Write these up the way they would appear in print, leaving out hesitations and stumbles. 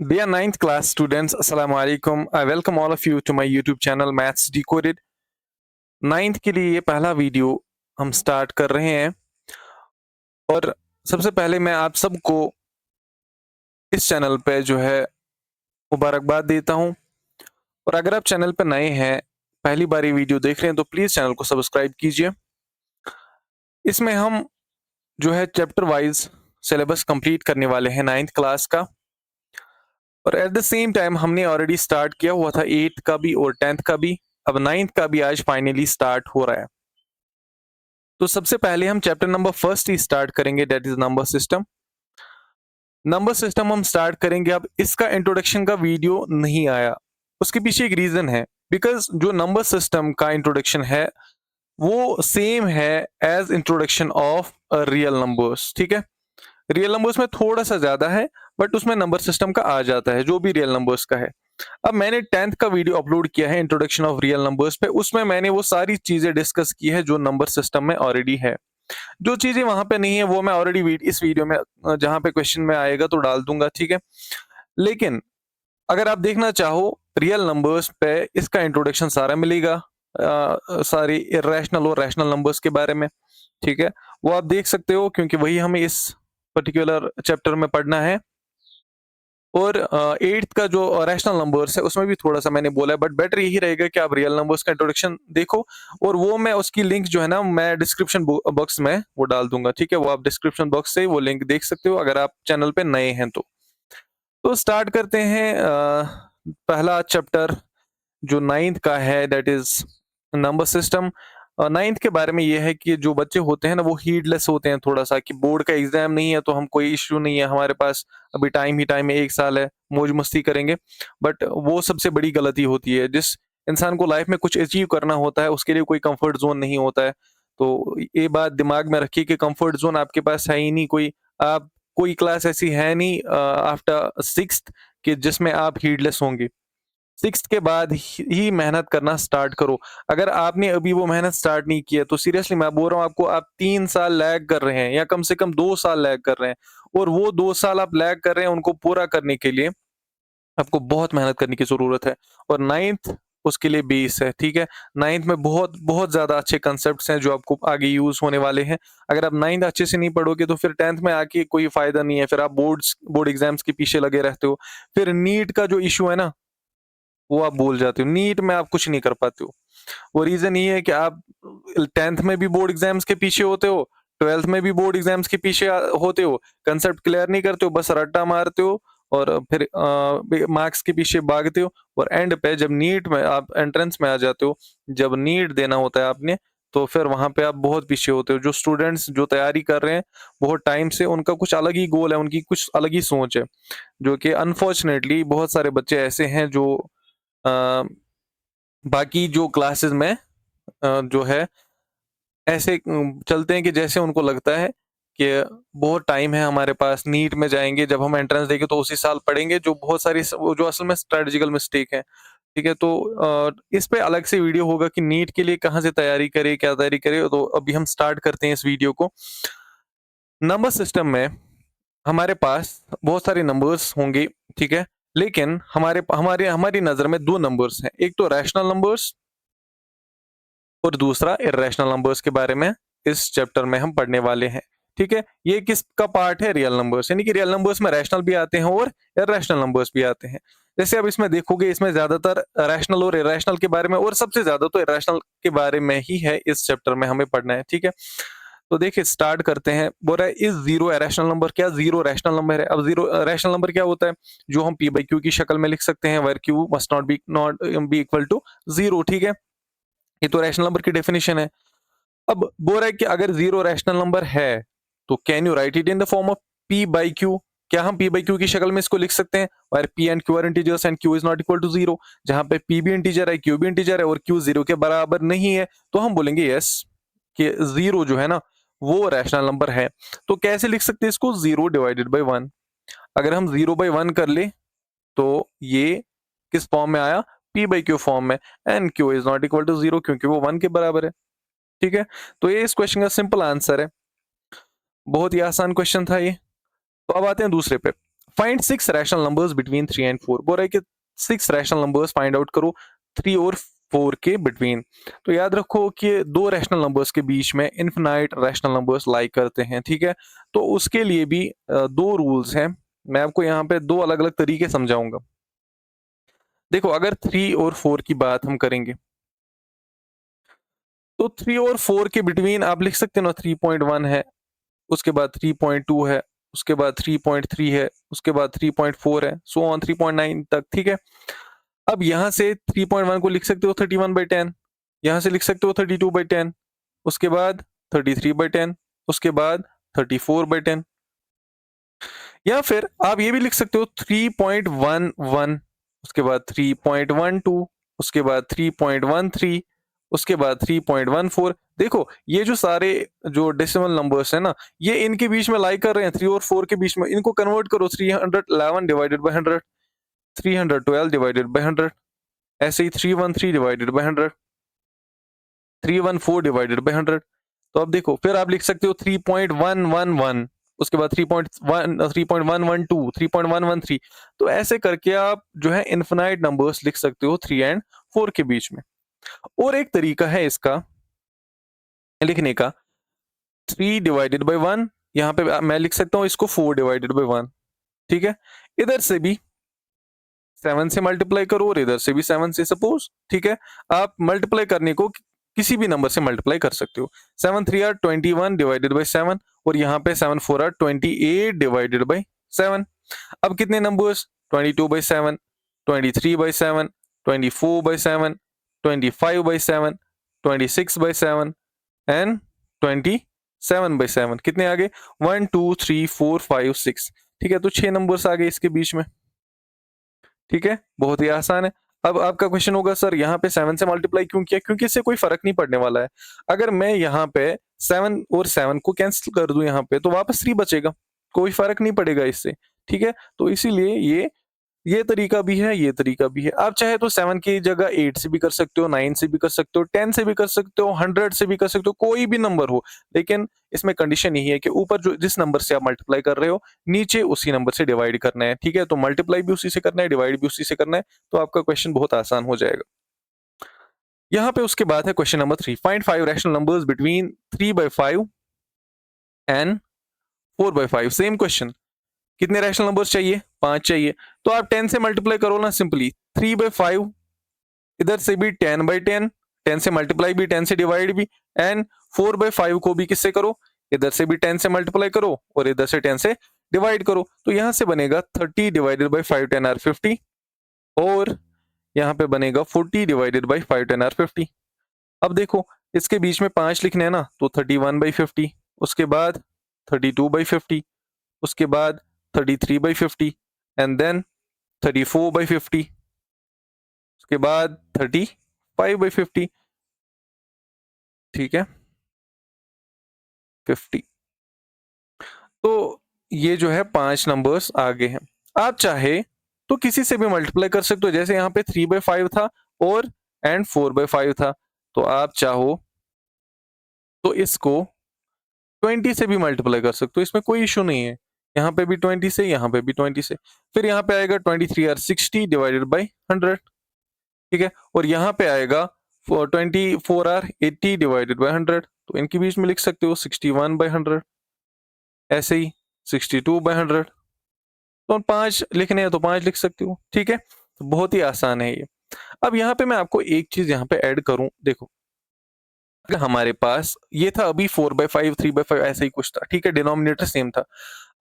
Dear ninth class students, Assalamu alaikum. I welcome all of you to my YouTube channel Maths Decoded. Ninth के लिए ये पहला video हम start कर रहे हैं और सबसे पहले मैं आप सबको इस चैनल पे जो है मुबारकबाद देता हूँ। और अगर आप चैनल पे नए हैं, पहली बार ये वीडियो देख रहे हैं तो प्लीज़ चैनल को सब्सक्राइब कीजिए। इसमें हम जो है चैप्टर वाइज सिलेबस कंप्लीट करने वाले हैं नाइन्थ क्लास का। और एट द सेम टाइम हमने ऑलरेडी स्टार्ट किया हुआ था 8th का भी और 10th का भी। अब 9th का भी आज फाइनली स्टार्ट हो रहा है। तो सबसे पहले हम चैप्टर नंबर फर्स्ट ही स्टार्ट करेंगे, that is number system. Number system हम स्टार्ट करेंगे। अब इसका इंट्रोडक्शन का वीडियो नहीं आया, उसके पीछे एक रीजन है। बिकॉज जो नंबर सिस्टम का इंट्रोडक्शन है वो सेम है as introduction of real numbers. ठीक है, रियल नंबर्स में थोड़ा सा ज्यादा है बट उसमें नंबर सिस्टम का आ जाता है जो भी रियल नंबर्स का है। अब मैंने 10th का वीडियो अपलोड किया है इंट्रोडक्शन ऑफ रियल नंबर्स पे, उसमें मैंने वो सारी चीजें डिस्कस की है जो नंबर सिस्टम में ऑलरेडी है। जो चीजें वहां पे नहीं है वो मैं ऑलरेडी इस वीडियो में जहां पे क्वेश्चन में आएगा तो डाल दूंगा। ठीक है, लेकिन अगर आप देखना चाहो रियल नंबर्स पे इसका इंट्रोडक्शन सारा मिलेगा, सारी इरेशनल और रैशनल नंबर्स के बारे में। ठीक है, वो आप देख सकते हो क्योंकि वही हमें इस पर्टिकुलर चैप्टर में पढ़ना है। और 8th का जो रैशनल नंबर्स है उसमें भी थोड़ा सा मैंने बोला है, बट बेटर यही रहेगा कि आप रियल नंबर्स का इंट्रोडक्शन देखो। और वो मैं उसकी लिंक जो है ना मैं डिस्क्रिप्शन बॉक्स में वो डाल दूंगा। ठीक है, वो आप डिस्क्रिप्शन बॉक्स से वो लिंक देख सकते हो अगर आप चैनल पे नए हैं तो स्टार्ट करते हैं। पहला चैप्टर जो 9th का है that is number system. 9th के बारे में ये है कि जो बच्चे होते हैं ना वो हीडलेस होते हैं थोड़ा सा, कि बोर्ड का एग्जाम नहीं है तो हम कोई इश्यू नहीं है, हमारे पास अभी टाइम ही टाइम है, 1 साल है, मौज मस्ती करेंगे। बट वो सबसे बड़ी गलती होती है। जिस इंसान को लाइफ में कुछ अचीव करना होता है उसके लिए कोई कंफर्ट जोन नहीं होता है। तो ये बात दिमाग में रखिए कि कंफर्ट जोन आपके पास है ही नहीं कोई। आप कोई क्लास ऐसी है नहीं आफ्टर 6th कि जिसमें आप हीडलेस होंगे। 6th के बाद ही मेहनत करना स्टार्ट करो। अगर आपने अभी वो मेहनत स्टार्ट नहीं किया तो सीरियसली मैं बोल रहा हूँ आपको, आप 3 साल लैग कर रहे हैं या कम से कम 2 साल लैग कर रहे हैं। और वो 2 साल आप लैग कर रहे हैं उनको पूरा करने के लिए आपको बहुत मेहनत करने की जरूरत है। और 9th उसके लिए बेस है। ठीक है, 9th में बहुत बहुत ज्यादा अच्छे कंसेप्ट हैं जो आपको आगे यूज होने वाले हैं। अगर आप 9th अच्छे से नहीं पढ़ोगे तो फिर 10th में आके कोई फायदा नहीं है, फिर आप बोर्ड एग्जाम्स के पीछे लगे रहते हो। फिर नीट का जो इशू है ना वो आप भूल जाते हो, नीट में आप कुछ नहीं कर पाते हो। वो रीजन ये है कि आप 10th में भी बोर्ड एग्जाम्स के पीछे होते हो, 12th में भी बोर्ड एग्जाम्स के पीछे होते हो, कंसेप्ट क्लियर नहीं करते हो, बस रट्टा मारते हो और फिर मार्क्स के पीछे भागते हो। और एंड पे जब नीट में आप एंट्रेंस में आ जाते हो, जब नीट देना होता है आपने, तो फिर वहां पे आप बहुत पीछे होते हो। जो स्टूडेंट्स जो तैयारी कर रहे हैं बहुत टाइम से, उनका कुछ अलग ही गोल है, उनकी कुछ अलग ही सोच है, जो कि अनफॉर्चुनेटली बहुत सारे बच्चे ऐसे हैं जो अ, बाकी जो क्लासेस में जो है ऐसे चलते हैं कि जैसे उनको लगता है कि बहुत टाइम है हमारे पास, नीट में जाएंगे, जब हम एंट्रेंस देंगे तो उसी साल पढ़ेंगे, जो बहुत सारी वो जो असल में स्ट्रेटेजिकल मिस्टेक है। ठीक है, तो इस पे अलग से वीडियो होगा कि नीट के लिए कहाँ से तैयारी करे, क्या तैयारी करे। तो अभी हम स्टार्ट करते हैं इस वीडियो को। नंबर सिस्टम में हमारे पास बहुत सारे नंबर्स होंगे। ठीक है, लेकिन हमारे हमारे हमारी नजर में दो नंबर्स हैं, एक तो रैशनल नंबर्स और दूसरा इरेशनल नंबर्स के बारे में इस चैप्टर में हम पढ़ने वाले हैं। ठीक है, ये किसका पार्ट है? रियल नंबर्स, यानी कि रियल नंबर्स में रैशनल भी आते हैं और इरेशनल नंबर्स भी आते हैं। जैसे अब इसमें देखोगे, इसमें ज्यादातर रैशनल और इरेशनल के बारे में, और सबसे ज्यादा तो इरेशनल के बारे में ही है इस चैप्टर में हमें पढ़ना है। ठीक है, तो देखिए स्टार्ट करते हैं। बोल रहा है इज जीरो रैशनल नंबर? क्या जीरो रैशनल नंबर है? अब जीरो रैशनल नंबर क्या होता है? जो हम पी बाई क्यू की शक्ल में लिख सकते हैं, where Q must not be equal to zero. ठीक है, ये तो रैशनल नंबर की डेफिनेशन है। अब बोल रहा है कि अगर जीरो रैशनल नंबर है तो can you right it in the form of P by Q? क्या हम पी बाई क्यू की शक्ल में इसको लिख सकते हैं? और P and Q are integers and Q is not equal to zero, जहां पे पी भी इंटीजर है, क्यू भी इंटीजर है और क्यू जीरो के बराबर नहीं है, तो हम बोलेंगे यस कि जीरो जो है ना वो रैशनल नंबर है। तो कैसे लिख सकते हैं इसको? Zero divided by one. अगर हम जीरो बाई वन कर ले तो ये किस फॉर्म में आया? पी बाई क्यू फॉर्म में। And Q is not equal to zero क्योंकि वो वन के बराबर है। ठीक है, तो ये इस क्वेश्चन का सिंपल आंसर है। बहुत ही आसान क्वेश्चन था ये। तो अब आते हैं दूसरे पे। Find 6 rational numbers between 3 and 4। बोल रहा है कि 6 रैशनल नंबर्स फाइंड आउट करो 3 और 4 के बिटवीन। तो याद रखो कि दो रैशनल नंबर्स के बीच में इनफिनाइट रैशनल नंबर्स लाई करते हैं, ठीक है। तो उसके लिए भी दो रूल्स हैं, मैं आपको यहाँ पे दो अलग अलग तरीके समझाऊंगा। देखो, अगर 3 और 4 की बात हम करेंगे तो 3 और 4 के बिटवीन आप लिख सकते हो ना, 3.1 है, उसके बाद 3.2 है, उसके बाद 3.3 है, उसके बाद 3.4 है, सो ऑन 3.9 तक, ठीक है। अब यहां से 3.1 को लिख सकते हो 31/10, यहां से लिख सकते हो 32/10, उसके बाद 33/10, उसके बाद 34/10, या फिर आप ये भी लिख सकते हो 3.11, उसके बाद 3.12, उसके बाद 3.13, उसके बाद 3.14। देखो, ये जो सारे जो डेसिमल नंबर्स है ना, ये इनके बीच में लाई कर रहे हैं, 3 और 4 के बीच में। इनको कन्वर्ट करो, 311 डिवाइडेड बाय 100, 312 डिवाइडेड बाय 100, ऐसे ही 313 डिवाइडेड बाय 100, 314 डिवाइडेड बाय 100। तो अब देखो, फिर आप लिख सकते हो 3.111, उसके बाद 3.1 3.112, 3.113। तो ऐसे करके आप जो है इनफिनाइट नंबर्स लिख सकते हो 3 एंड 4 के बीच में। और एक तरीका है इसका लिखने का, 3 डिवाइडेड बाय 1, यहाँ पे मैं लिख सकता हूँ इसको 4 डिवाइडेड बाय 1, ठीक है। इधर से भी 7 से मल्टीप्लाई करो और इधर से भी 7 से, सपोज, ठीक है। आप मल्टीप्लाई करने को किसी भी नंबर से मल्टीप्लाई कर सकते हो। 7 3 आर 21 डिवाइडेड बाय 7, और यहाँ पे 7 4 आर 28 डिवाइडेड बाय 7। अब कितने नंबर्स, 22/7, 23/7, 24/7, 25/7, 26/7 एंड 27/7। कितने आ गए, 1 2 3 4 5 6, ठीक है। तो 6 नंबर्स आ गए इसके बीच में, ठीक है। बहुत ही आसान है। अब आपका क्वेश्चन होगा, सर यहाँ पे 7 से मल्टीप्लाई क्यों किया? क्योंकि इससे कोई फर्क नहीं पड़ने वाला है। अगर मैं यहाँ पे 7 और 7 को कैंसिल कर दूं यहाँ पे, तो वापस 3 बचेगा, कोई फर्क नहीं पड़ेगा इससे, ठीक है। तो इसीलिए ये तरीका भी है, ये तरीका भी है। आप चाहे तो 7 की जगह 8 से भी कर सकते हो, 9 से भी कर सकते हो, 10 से भी कर सकते हो, 100 से भी कर सकते हो, कोई भी नंबर हो। लेकिन इसमें कंडीशन यही है कि ऊपर जो जिस नंबर से आप मल्टीप्लाई कर रहे हो, नीचे उसी नंबर से डिवाइड करना है, ठीक है। तो मल्टीप्लाई भी उसी से करना है, डिवाइड भी उसी से करना है, तो आपका क्वेश्चन बहुत आसान हो जाएगा। यहाँ पे उसके बाद है question number 3, find 5 rational numbers between 3/5 and 4/5। Same question, कितने रैशनल नंबर्स चाहिए? 5 चाहिए। तो आप 10 से मल्टीप्लाई करो ना, सिंपली 3/5, इधर से भी 10/10, 10 से मल्टीप्लाई भी, 10 से डिवाइड भी, एंड 4/5 को भी किससे करो, इधर से भी 10 से मल्टीप्लाई करो और इधर से 10 से डिवाइड करो। तो यहां से बनेगा 30 डिवाइडेड बाई 5 10 आर 50, और यहाँ पे बनेगा 40 डिवाइडेड बाई 5 10 आर 50। अब देखो, इसके बीच में 5 लिखने हैं ना, तो 31/50, उसके बाद 32/50, उसके बाद 33/50, एंड देन 34/50, उसके बाद 35/50, ठीक है, 50। तो ये जो है 5 नंबर्स आगे हैं। आप चाहे तो किसी से भी मल्टीप्लाई कर सकते हो, जैसे यहाँ पे 3/5 था और एंड 4/5 था, तो आप चाहो तो इसको 20 से भी मल्टीप्लाई कर सकते हो, इसमें कोई इशू नहीं है। यहाँ पे भी 20 से, यहाँ पे भी 20 से, फिर यहाँ पे आएगा 23 आर 60 डिवाइडेड बाई 100, ठीक है। और यहाँ पे आएगा 24 आर 80 डिवाइडेड बाई 100, तो इनके बीच में लिख सकते हो 61/100, ऐसे ही 62/100। तो 5 लिखने हैं तो 5 लिख सकते हो, ठीक है। तो बहुत ही आसान है ये। अब यहाँ पे मैं आपको एक चीज यहाँ पे ऐड करूं, देखो, अगर हमारे पास ये था अभी 4/5 3/5 ऐसे ही कुछ था, ठीक है, डिनोमिनेटर सेम था।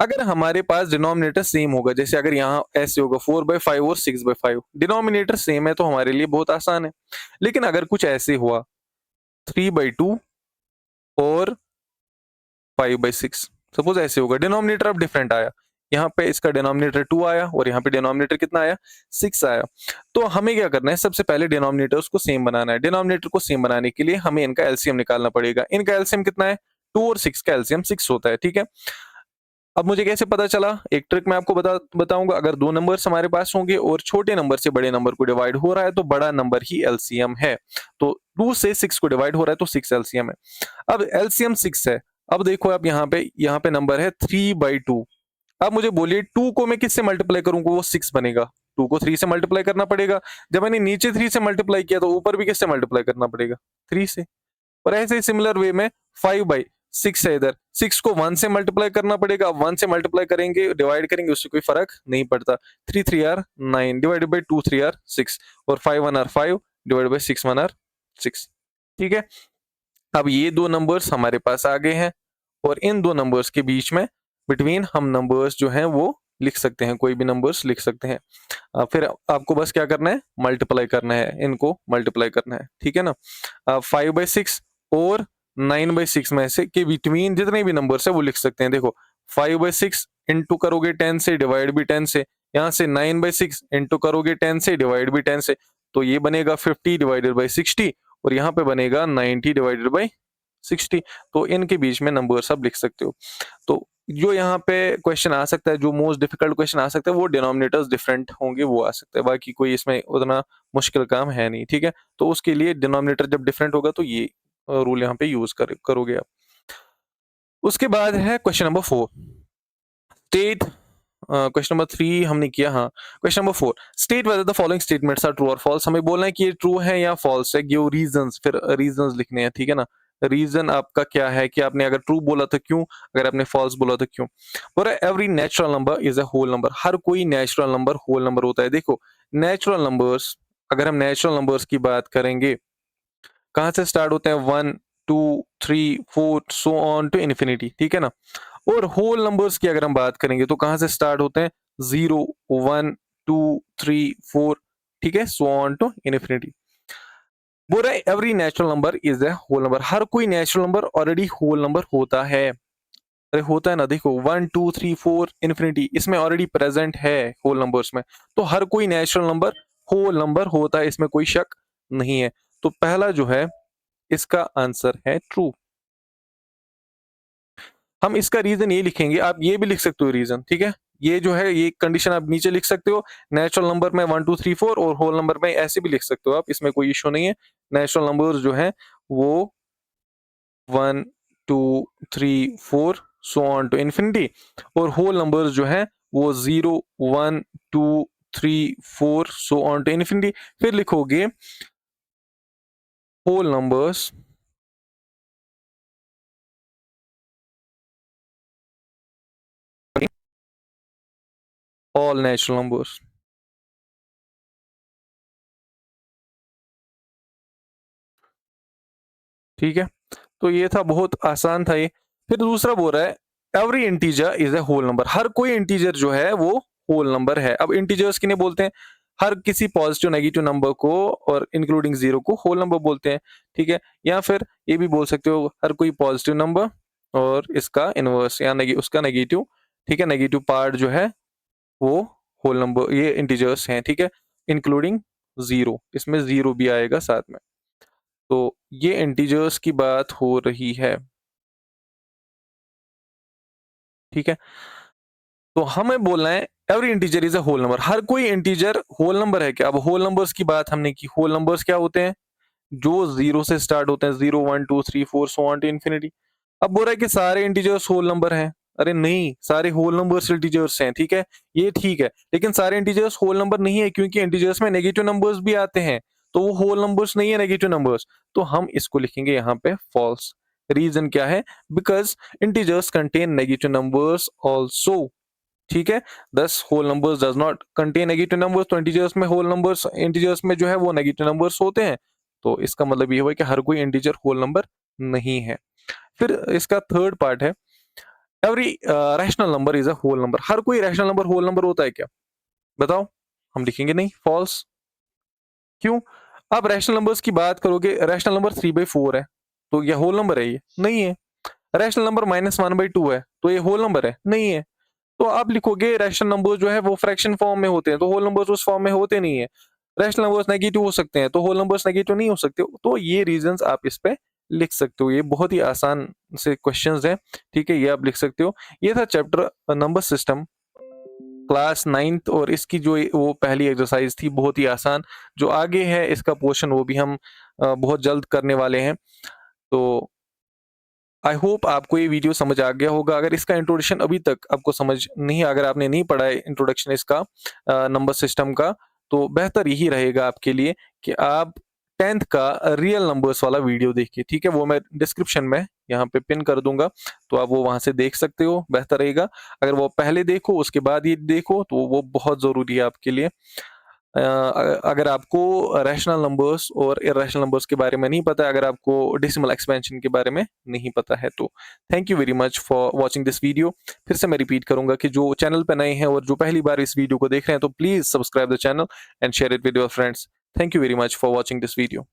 अगर हमारे पास डिनोमिनेटर सेम होगा, जैसे अगर यहाँ ऐसे होगा 4/5 और 6/5, डिनोमिनेटर सेम है तो हमारे लिए बहुत आसान है। लेकिन अगर कुछ ऐसे हुआ 3/2 और 5/6, सपोज ऐसे होगा, डिनोमिनेटर अब डिफरेंट आया, यहाँ पे इसका डिनोमिनेटर 2 आया और यहाँ पे डिनोमिनेटर कितना आया, 6 आया। तो हमें क्या करना है, सबसे पहले डिनोमिनेटर को सेम बनाना है। डिनोमिनेटर को सेम बनाने के लिए हमें इनका एलसीएम निकालना पड़ेगा। इनका एलसीएम कितना है, 2 और 6 का एलसीएम 6 होता है, ठीक है। अब मुझे कैसे पता चला, एक ट्रिक मैं आपको बताऊंगा। अगर दो नंबर्स हमारे पास होंगे और छोटे नंबर से बड़े नंबर को डिवाइड हो रहा है, तो बड़ा नंबर ही एलसीएम है। तो 2 से 6 को डिवाइड हो रहा है तो 6 एलसीएम है। अब एलसीएम 6 है। अब देखो, आप यहाँ पे नंबर है 3/2, अब मुझे बोलिए 2 को मैं किससे मल्टीप्लाई करूंगा, वो 6 बनेगा। 2 को 3 से मल्टीप्लाई करना पड़ेगा। जब मैंने नीचे 3 से मल्टीप्लाई किया तो ऊपर भी किससे मल्टीप्लाई करना पड़ेगा, 3 से। और ऐसे ही सिमिलर वे में 5/6 है इधर, 6 को 1 से मल्टीप्लाई करना पड़ेगा। 1 से मल्टीप्लाई करेंगे, डिवाइड करेंगे, उससे कोई फर्क नहीं पड़ता। 3 3 आर 9 डिवाइडेड बाई 2 3 आर 6 और 5 1 आर 5 डिवाइडेड बाई 6 1 आर 6। ठीक है, अब ये दो नंबर्स हमारे पास आ गए हैं और इन दो नंबर्स के बीच में बिटवीन हम नंबर्स जो हैं वो लिख सकते हैं, कोई भी नंबर्स लिख सकते हैं। फिर आपको बस क्या करना है, मल्टीप्लाई करना है, इनको मल्टीप्लाई करना है। ठीक है ना। 5/6 और 9/6 में से के बिटवीन जितने भी नंबर्स है वो लिख सकते हैं। देखो 5/6 इंटू करोगे 10 से, डिवाइड भी 10 से, यहाँ से 9/6 इंटू करोगे 10 से, डिवाइड भी 10 से, तो ये बनेगा 50 डिवाइडेड बाई 60 और यहाँ पे बनेगा 90 डिवाइडेड बाई 60। तो इनके बीच में नंबर्स आप लिख सकते हो। तो जो यहाँ पे क्वेश्चन आ सकता है, जो मोस्ट डिफिकल्ट क्वेश्चन आ सकता है, वो डिनोमिनेटर्स डिफरेंट होंगे वो आ सकता है, बाकी कोई इसमें उतना मुश्किल काम है नहीं। ठीक है, तो उसके लिए डिनोमिनेटर जब डिफरेंट होगा तो ये रूल यहाँ पे यूज करोगे आप। उसके बाद है question number 4, state. Question number 3 हमने किया। हाँ, question number 4, state whether the following statements are true और फॉल्स। हमें बोलना है कि ये ट्रू है या फॉल्स है, गिव रीजंस, फिर रीजंस लिखने हैं। ठीक है ना, रीजन आपका क्या है कि आपने अगर ट्रू बोला तो क्यों, अगर आपने फॉल्स बोला तो क्यों। और every natural number is a whole number, हर कोई नेचुरल नंबर होल नंबर होता है। देखो नेचुरल नंबर्स, अगर हम नेचुरल नंबर्स की बात करेंगे, कहाँ से स्टार्ट होते हैं, 1 2 3 4 सो ऑन टू इन्फिनिटी। ठीक है ना। और होल नंबर्स की अगर हम बात करेंगे तो कहां से स्टार्ट होते हैं, 0 1 2 3 4, ठीक है, सो ऑन टू इन्फिनिटी। बोल रहा है every natural number is a whole number, हर कोई natural number already whole number होता है। अरे होता है ना, देखो 1 2 3 4 इन्फिनिटी इसमें ऑलरेडी प्रेजेंट है होल नंबर्स में, तो हर कोई नेचुरल नंबर होल नंबर होता है, इसमें कोई शक नहीं है। तो पहला जो है इसका आंसर है ट्रू। हम इसका रीजन ये लिखेंगे, आप ये भी लिख सकते हो रीजन। ठीक है, ये जो है ये कंडीशन आप नीचे लिख सकते हो, नेचुरल नंबर में 1 2 3 4 और होल नंबर में ऐसे भी लिख सकते हो आप, इसमें कोई इश्यू नहीं है। नेचुरल नंबर्स जो है वो 1 2 3 4 सो ऑन टू इन्फिनिटी, और होल नंबर्स जो है वो 0 1 2 3 4 सो ऑन टू इन्फिनिटी। फिर लिखोगे whole numbers all natural numbers. ठीक है, तो ये था, बहुत आसान था ये। फिर दूसरा बोल रहा है every integer is a whole number, हर कोई इंटीजर जो है वो होल नंबर है। अब इंटीजर्स किन्हें बोलते हैं, हर किसी पॉजिटिव नेगेटिव नंबर को और इंक्लूडिंग जीरो को होल नंबर बोलते हैं। ठीक है, या फिर ये भी बोल सकते हो हर कोई पॉजिटिव नंबर और इसका इनवर्स या उसका नेगेटिव। ठीक है, नेगेटिव पार्ट जो है वो होल नंबर, ये इंटीजर्स हैं। ठीक है, इंक्लूडिंग जीरो, इसमें जीरो भी आएगा साथ में। तो ये इंटीजर्स की बात हो रही है। ठीक है, तो हमें बोलना है every integer is a whole number, हर कोई इंटीजर होल नंबर है क्या। अब होल नंबर्स की बात हमने की, होल नंबर्स क्या होते हैं, जो जीरो से स्टार्ट होते हैं, 0 1 2 3 4 सो ऑन टू इन्फिनिटी। अब बोल रहा है कि सारे इंटीजर्स होल नंबर हैं, अरे नहीं, सारे होल नंबर्स इंटीजर्स हैं। ठीक है, ये ठीक है, लेकिन सारे इंटीजर्स होल नंबर नहीं है, क्योंकि इंटीजर्स में नेगेटिव नंबर्स भी आते हैं, तो वो होल नंबर्स नहीं है नेगेटिव नंबर्स। तो हम इसको लिखेंगे यहाँ पे फॉल्स। रीजन क्या है, because integers contain negative numbers also. ठीक है, this whole numbers does not contain negative numbers, तो इंटीजर्स में होल नंबर्स, इंटीजर्स में जो है वो नेगेटिव नंबर्स होते हैं। तो इसका मतलब ये हुआ कि हर कोई इंटीजर होल नंबर नहीं है। फिर इसका थर्ड पार्ट है every rational number is a whole number, हर कोई रैशनल नंबर होल नंबर होता है क्या, बताओ। हम लिखेंगे नहीं, फॉल्स। क्यों, आप रैशनल नंबर्स की बात करोगे, रैशनल नंबर 3/4 है, तो यह होल नंबर है, ये नहीं है। रैशनल नंबर -1/2 है, तो ये होल नंबर है, नहीं है। तो आप लिखोगे रैशनल नंबर जो है वो फ्रैक्शन फॉर्म में होते हैं, तो होल नंबर्स उस फॉर्म में होते नहीं है। रैशनल नंबर्स नेगेटिव हो सकते हैं, तो होल नंबर्स नेगेटिव नहीं हो सकते। तो ये रीजंस आप इस पे लिख सकते हो, ये बहुत ही आसान से क्वेश्चंस हैं। ठीक है, ये आप लिख सकते हो। ये था chapter number system, class 9th, और इसकी जो वो पहली एक्सरसाइज थी बहुत ही आसान। जो आगे है इसका पोर्शन वो भी हम बहुत जल्द करने वाले हैं। तो आई होप आपको ये वीडियो समझ आ गया होगा। अगर इसका इंट्रोडक्शन अभी तक आपको समझ नहीं, अगर आपने नहीं पढ़ा है इंट्रोडक्शन इसका नंबर सिस्टम का, तो बेहतर यही रहेगा आपके लिए कि आप 10th का रियल नंबर्स वाला वीडियो देखिए, ठीक है? वो मैं डिस्क्रिप्शन में यहाँ पे पिन कर दूंगा, तो आप वो वहां से देख सकते हो, बेहतर रहेगा। अगर वो पहले देखो उसके बाद ये देखो तो वो बहुत ज़रूरी है आपके लिए। अगर आपको रैशनल नंबर्स और इर्रेशनल नंबर्स के बारे में नहीं पता है, अगर आपको डेसिमल एक्सपेंशन के बारे में नहीं पता है, तो thank you very much for watching this video. फिर से मैं रिपीट करूंगा कि जो चैनल पर नए हैं और जो पहली बार इस वीडियो को देख रहे हैं, तो please subscribe the channel and share it with your friends. Thank you very much for watching this video.